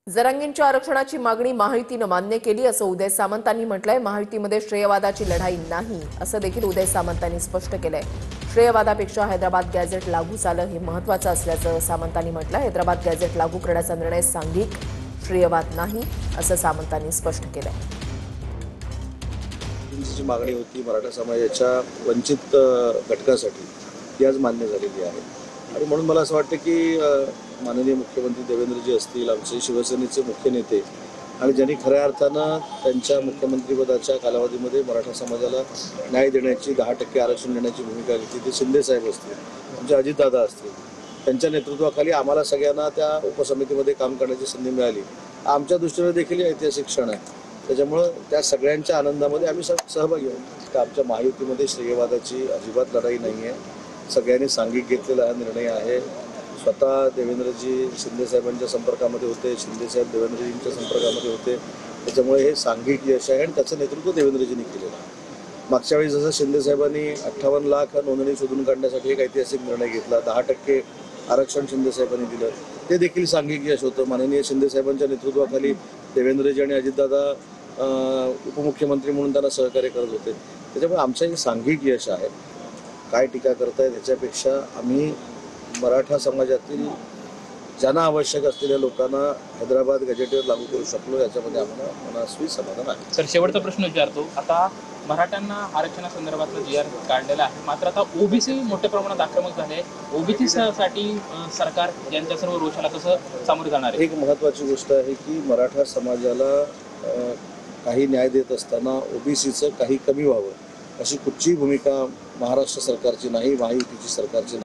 जरांगींच्या आरक्षणाची मागणी महायुतीनं मान्य केली असं उदय सामंतांनी म्हटलंय। महायुतीमध्ये श्रेयवादाची लढाई नाही असं देखील उदय सामंतांनी स्पष्ट केलंय। श्रेयवादापेक्षा हैदराबाद गॅझेट लागू झालं हे महत्त्वाचं असल्याचं सामंतांनी म्हटलंय। हैदराबाद गॅझेट लागू करण्याचा निर्णय सांघिक श्रेयवाद नाही असं सामंतांनी स्पष्ट केलंय। जी मागणी होती मराठा समाजाच्या वंचित घटकासाठी ती आज मान्य झालेली आहे आणि म्हणून मला असं वाटतं की माननीय मुख्यमंत्री देवेंद्रजी असतील, आमचे शिवसेनेचे मुख्य नेते आणि ज्यांनी खऱ्या अर्थानं त्यांच्या मुख्यमंत्रीपदाच्या कालावधीमध्ये मराठा समाजाला न्याय देण्याची 10% आरक्षण देण्याची भूमिका घेतली ते शिंदेसाहेब असतील, आमचे अजितदादा असतील, त्यांच्या नेतृत्वाखाली आम्हाला सगळ्यांना त्या उपसमितीमध्ये काम करण्याची संधी मिळाली। आमच्या दृष्टीने देखील ऐतिहासिक क्षण आहे। त्याच्यामुळं त्या सगळ्यांच्या आनंदामध्ये आम्ही सहभागी आहोत। तर आमच्या महायुतीमध्ये श्रेयवादाची अजिबात लढाई नाही आहे। सगळ्यांनी सांघिक घेतलेला हा निर्णय आहे। स्वतः देवेंद्रजी शिंदेसाहेबांच्या संपर्कामध्ये होते, शिंदेसाहेब देवेंद्रजींच्या संपर्कामध्ये होते। त्याच्यामुळे हे सांघिक यश आहे आणि त्याचं नेतृत्व देवेंद्रजींनी केलेलं आहे। मागच्या वेळी जसं शिंदेसाहेबांनी 58 लाख नोंदणी शोधून काढण्यासाठी एक ऐतिहासिक निर्णय घेतला, 10% आरक्षण शिंदेसाहेबांनी दिलं, ते देखील सांघिक यश होतं। माननीय शिंदेसाहेबांच्या नेतृत्वाखाली देवेंद्रजी आणि अजितदादा उपमुख्यमंत्री म्हणून त्यांना सहकार्य करत होते। त्याच्यामुळे आमचं हे सांघिक यश आहे। काय टीका करताय त्याच्यापेक्षा आम्ही मराठा समाजातील ज्यांना आवश्यक असलेल्या लोकांना हैदराबाद गॅजेटवर लागू करू शकलो याच्यामध्ये आम्हाला मनस्वी समाधान आहे। सर, शेवटचा प्रश्न विचारतो। आता मराठ्यांना आरक्षणासंदर्भातलं जी आर काढलेलं आहे, मात्र आता ओबीसी मोठ्या प्रमाणात आक्रमक झाले। ओबीसी साठी सरकार यांच्या सर्व रोषाला कसं सामोरे जाणार आहे? एक महत्त्वाची गोष्ट आहे की मराठा समाजाला काही न्याय देत असताना ओबीसीचं काही कमी व्हावं अशी कुठचीही भूमिका महाराष्ट्र सरकारची नाही, महायुतीची सरकारची नाही।